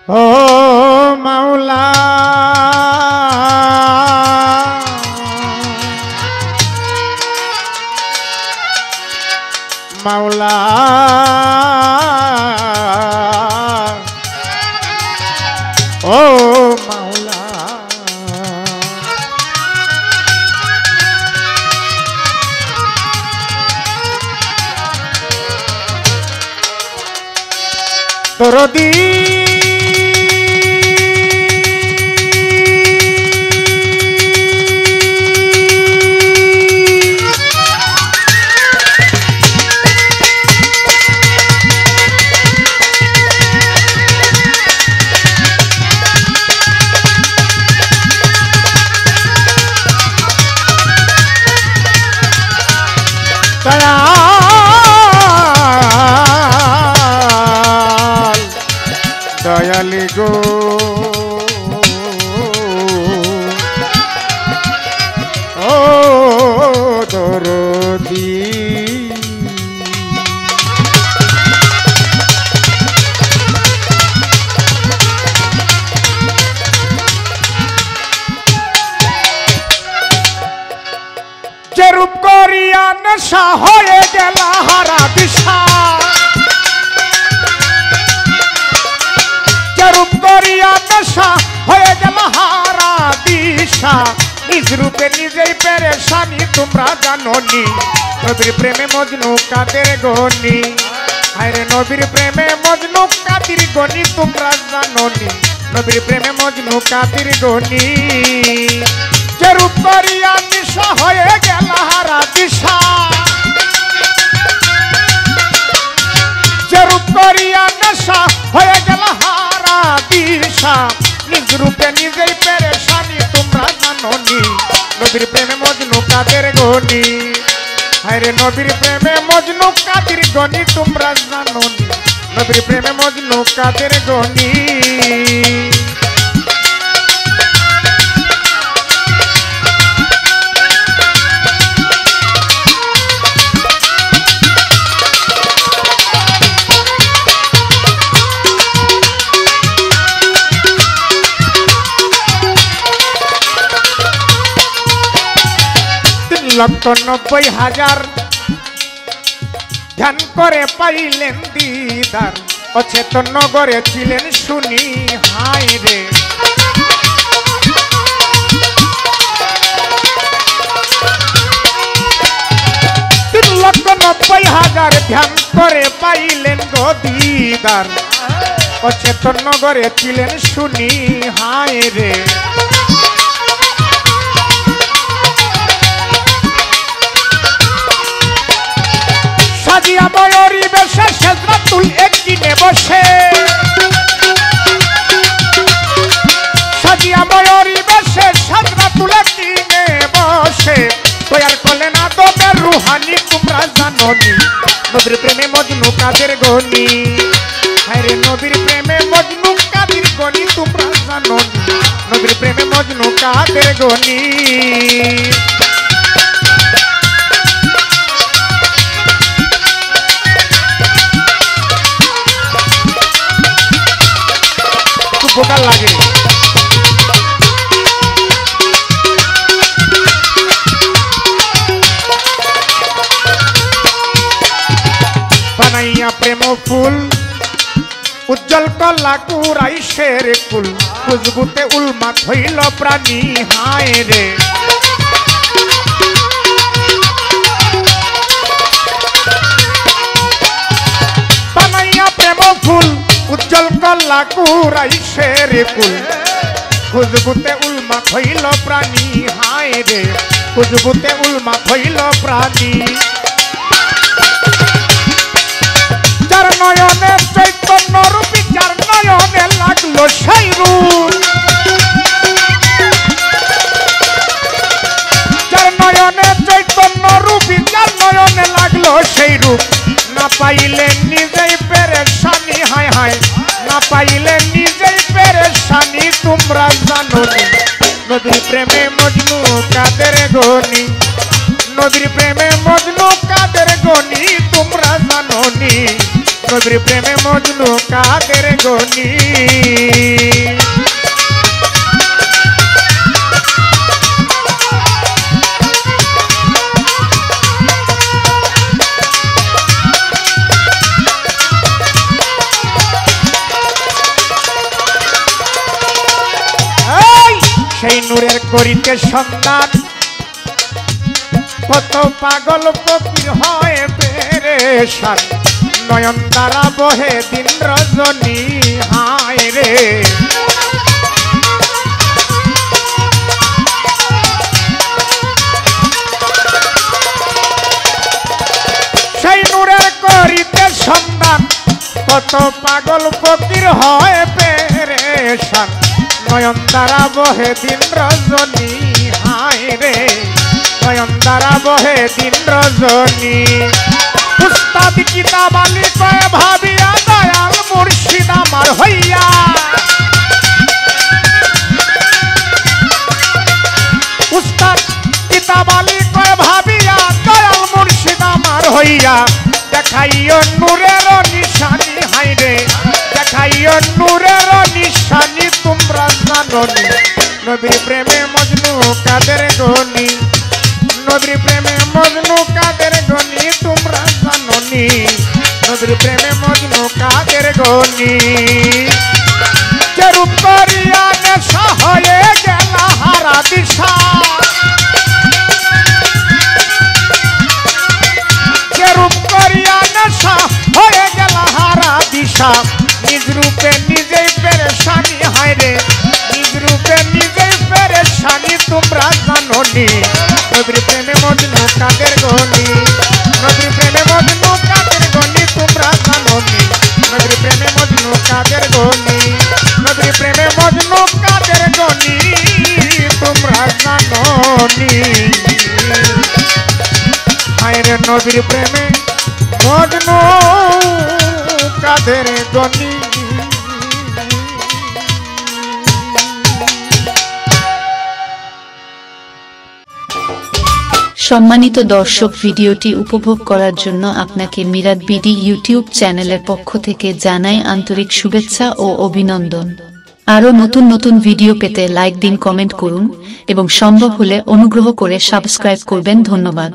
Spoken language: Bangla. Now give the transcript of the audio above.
ও মাওলা মাওলা ও মাওলা দরদি দয়ালি গো ও দরদি যে রূপ করিয়া নেশা হয়ে গেল হারা দিশা রূপ করিয়া নেশা হয়ে গেল হারা দিশা নিজ রূপে নিজেই পেরেশানি তোমরা জানোনি নবীর প্রেমে মজনু কাদের গনি হায়রে নবীর প্রেমে মজনু কাদের গনি তোমরা জানোনি নবীর প্রেমে মজনু কাদের গনি যে রূপ করিয়া নেশা হয়ে গেল হারা দিশা যে রূপ করিয়া নেশা হয়ে গেল দিশা নিজ রূপে নিজেই পেরেশানি তোমরা জানোনি নবীর প্রেমে মজনু কাদের গনি হায়রে নবীর প্রেমে মজনু কাদের গনি তোমরা জানোনি নবীর প্রেমে মজনু কাদের গনি লক্ষ 90,000 ধ্যান করে পাইলেন দিদার অচেতন নগরে ছিলেন শুনি হায় রে 3,90,000 ধ্যান করে পাইলেন গো দিদার অচেতন নগরে ছিলেন শুনি হায় রে সাজিয়া ময়ূরী বেশে সেজরাতুল একদিনে বসে সাজিয়া ময়ূরী বেশে সেজরাতুল একদিনে বসে তৈয়ার করলেন আদমের রুহানি তোমরা জানোনি নবীর প্রেমে মজনু কাদের গনি হায়রে নবীর প্রেমে মজনু কাদের গনি তোমরা জানোনি নবীর প্রেমে মজনু কাদের গনি উপকার লাগে বানাইয়া প্রেম ফুল উজ্জ্বল কলা কুরাইশের কুল খুশবুতে উলমাত হইল প্রাণী হায় রে বানাইয়া প্রেম ফুল উজ্জ্বল কলা কুরাইশের কুল খুশবুতে উলমাত হইল প্রাণী হায় রে খুশবুতে উলমাত হইল প্রাণী যার নয়নে চৈতন্য রূপী যার নয়নে লাগলো সেই রূপ যার নয়নে চৈতন্য রূপী যার নয়নে লাগলো সেই রূপ না পাইলে নিজেই পেরেশানি হায় হায় না পাইলে নিজেই পেরেশানি তোমরা জানোনি নবীর প্রেমে মজনু কাদের গনি নবীর প্রেমে মজনু কাদের গনি তোমরা জানোনি নবীর প্রেমে মজনু কাদের গনি সেই নূরের করিতে সন্ধান কত পাগল ফকির হয় পেরেশান নয়ন দ্বারা বহে দিন রজনী হায় রে সেই নূরের করিতে সন্ধান কত পাগল ফকির হয় পেরেশান নয়ন দ্বারা বহে দিন রজনী হায় রে নয়ন দ্বারা বহে দিন রজনী উস্তাদ কিতাব আলী কয়ে ভাবিয়া দয়াল মুর্শিদ আমার হইয়া উস্তাদ কিতাব আলী কয়ে ভাবিয়া দয়াল মুর্শিদ আমার হইয়া দেখাইও নূরের নিশানি হাইরে দেখাইও নূরের নিশানি তোমরা জানোনি নবীর প্রেমে মজনু কাদের গনি নবীর প্রেমে মজনু কাদের গনি তোমরা জানোনি নবীর প্রেমে মজনু কাদের গনি যেরূপ করিয়া নেশা হয়ে গেল হারা দিশা যেরূপ করিয়া নেশা হয়ে গেল হারা দিশা নিজ রূপে নিজেই পেরেশানি হয় রে নিজ রূপে নিজেই পেরেশানি তোমরা জানোনি নবীর প্রেমে মজনু কাদের গনি নবীর প্রেমে মজনু কাদের গনি তোমরা জানোনি নবীর প্রেমে মজনু কাদের গনি নবীর প্রেমে মজনু কাদের গনি তোমরা জানোনি আইরে নবীর প্রেমে মজনু কাদের গনি সম্মানিত দর্শক, ভিডিওটি উপভোগ করার জন্য আপনাকে মিরাদ বিডি ইউটিউব চ্যানেলের পক্ষ থেকে জানাই আন্তরিক শুভেচ্ছা ও অভিনন্দন। আরও নতুন নতুন ভিডিও পেতে লাইক দিন, কমেন্ট করুন এবং সম্ভব হলে অনুগ্রহ করে সাবস্ক্রাইব করবেন। ধন্যবাদ।